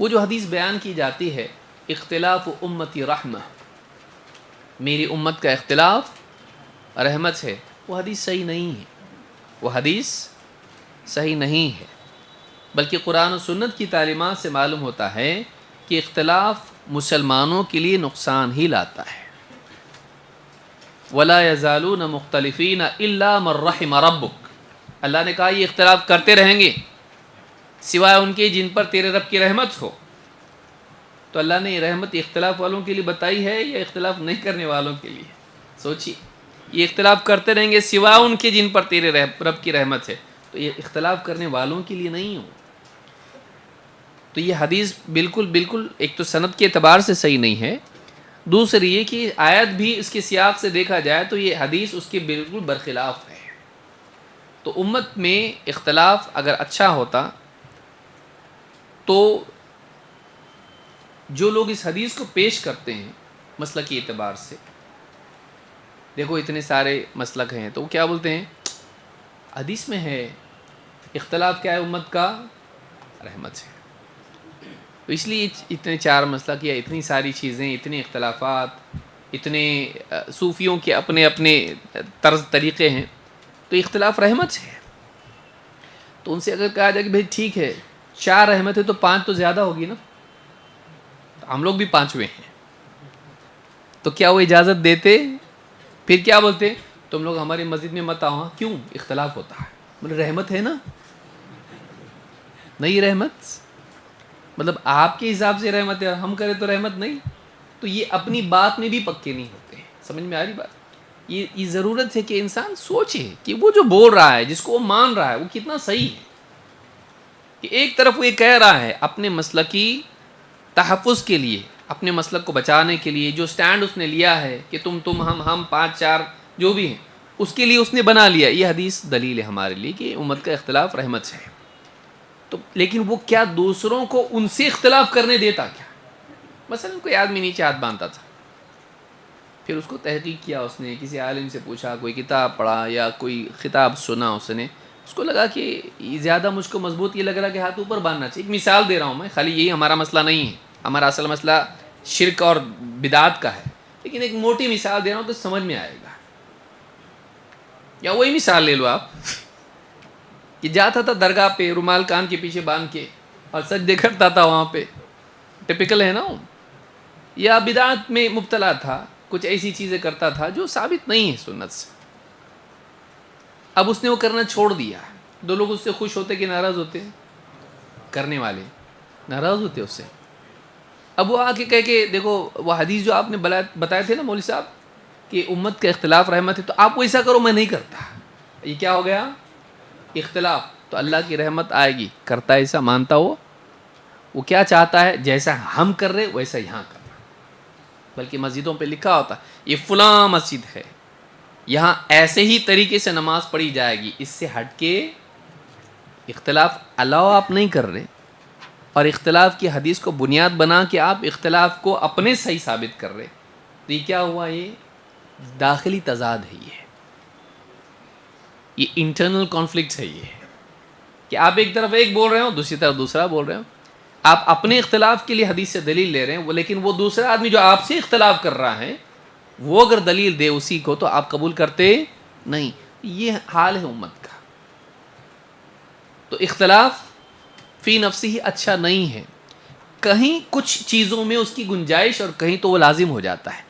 وہ جو حدیث بیان کی جاتی ہے اختلاف امتی رحمہ، میری امت کا اختلاف رحمت ہے، وہ حدیث صحیح نہیں ہے، وہ حدیث صحیح نہیں ہے، بلکہ قرآن و سنت کی تعلیمات سے معلوم ہوتا ہے کہ اختلاف مسلمانوں کے لیے نقصان ہی لاتا ہے۔ وَلَا يَزَالُونَ مُخْتَلِفِينَ إِلَّا مَن رَحِمَ رَبُّكَ، اللہ نے کہا یہ اختلاف کرتے رہیں گے سوائے ان کے جن پر تیرے رب کی رحمت ہو۔ تو اللہ نے یہ رحمت اختلاف والوں کے لیے بتائی ہے یا اختلاف نہیں کرنے والوں کے لیے؟ سوچیے، یہ اختلاف کرتے رہیں گے سوائے ان کے جن پر تیرے رب کی رحمت ہے، تو یہ اختلاف کرنے والوں کے لیے نہیں ہو۔ تو یہ حدیث بالکل ایک تو سند کے اعتبار سے صحیح نہیں ہے، دوسری یہ کہ آیت بھی اس کے سیاق سے دیکھا جائے تو یہ حدیث اس کے بالکل برخلاف ہے۔ تو امت میں اختلاف اگر اچھا ہوتا تو جو لوگ اس حدیث کو پیش کرتے ہیں مسلکی اعتبار سے، دیکھو اتنے سارے مسلک ہیں، تو وہ کیا بولتے ہیں؟ حدیث میں ہے اختلاف کیا ہے؟ امت کا رحمت ہے۔ تو اس لیے اتنے چار مسلک یا اتنی ساری چیزیں، اتنے اختلافات، اتنے صوفیوں کے اپنے اپنے طرز طریقے ہیں، تو اختلاف رحمت ہے۔ تو ان سے اگر کہا جائے کہ بھائی ٹھیک ہے 4 رحمت ہے تو 5 تو زیادہ ہوگی نا، تو ہم لوگ بھی 5ویں ہیں، تو کیا وہ اجازت دیتے؟ پھر کیا بولتے؟ تم لوگ ہماری مسجد میں مت آؤ۔ کیوں؟ اختلاف ہوتا ہے۔ بولے رحمت ہے نا، نہیں رحمت، مطلب آپ کے حساب سے رحمت ہے، ہم کریں تو رحمت نہیں۔ تو یہ اپنی بات میں بھی پکے نہیں ہوتے ہیں۔ سمجھ میں آ رہی بات؟ یہ ضرورت ہے کہ انسان سوچے کہ وہ جو بول رہا ہے، جس کو وہ مان رہا ہے، وہ کتنا صحیح ہے۔ کہ ایک طرف وہ یہ کہہ رہا ہے اپنے مسلکی تحفظ کے لیے، اپنے مسلک کو بچانے کے لیے، جو سٹینڈ اس نے لیا ہے کہ تم ہم 5 4 جو بھی ہیں، اس کے لیے اس نے بنا لیا۔ یہ حدیث دلیل ہے ہمارے لیے کہ امت کا اختلاف رحمت ہے۔ تو لیکن وہ کیا دوسروں کو ان سے اختلاف کرنے دیتا کیا؟ مثلا کوئی آدمی نیچے ہاتھ باندھتا تھا، پھر اس کو تحقیق کیا، اس نے کسی عالم سے پوچھا، کوئی کتاب پڑھا یا کوئی خطاب سنا، اس کو لگا کہ زیادہ مجھ کو مضبوط یہ لگ رہا کہ ہاتھ اوپر باندھنا چاہیے۔ ایک مثال دے رہا ہوں میں، خالی یہی ہمارا مسئلہ نہیں ہے، ہمارا اصل مسئلہ شرک اور بدعات کا ہے، لیکن ایک موٹی مثال دے رہا ہوں تو سمجھ میں آئے گا۔ یا وہی مثال لے لو آپ کہ جاتا تھا درگاہ پہ رومال کان کے پیچھے باندھ کے اور سجدے کرتا تھا وہاں پہ، ٹپیکل ہے نا، یا بدعات میں مبتلا تھا، کچھ ایسی چیزیں کرتا تھا جو ثابت نہیں ہے سنت سے۔ اب اس نے وہ کرنا چھوڑ دیا، 2 لوگ اس سے خوش ہوتے کہ ناراض ہوتے؟ کرنے والے ناراض ہوتے اس سے۔ اب وہ آ کے کہہ کہ دیکھو وہ حدیث جو آپ نے بتائے تھے نا مولوی صاحب کہ امت کا اختلاف رحمت ہے، تو آپ ویسا کرو، میں نہیں کرتا۔ یہ کیا ہو گیا؟ اختلاف۔ تو اللہ کی رحمت آئے گی، کرتا ایسا مانتا وہ کیا چاہتا ہے؟ جیسا ہم کر رہے ویسا یہاں کرنا۔ بلکہ مسجدوں پہ لکھا ہوتا یہ فلاں مسجد ہے، یہاں ایسے ہی طریقے سے نماز پڑھی جائے گی، اس سے ہٹ کے اختلاف الاؤ آپ نہیں کر رہے، اور اختلاف کی حدیث کو بنیاد بنا کے آپ اختلاف کو اپنے صحیح ثابت کر رہے، تو یہ کیا ہوا؟ یہ داخلی تضاد ہے، یہ انٹرنل کانفلکٹ ہے، یہ کہ آپ ایک طرف ایک بول رہے ہو، دوسری طرف دوسرا بول رہے ہو۔ آپ اپنے اختلاف کے لیے حدیث سے دلیل لے رہے ہیں، لیکن وہ دوسرا آدمی جو آپ سے اختلاف کر رہا ہے وہ اگر دلیل دے اسی کو تو آپ قبول کرتے نہیں۔ یہ حال ہے امت کا۔ تو اختلاف فی نفسی ہی اچھا نہیں ہے، کہیں کچھ چیزوں میں اس کی گنجائش اور کہیں تو وہ لازم ہو جاتا ہے۔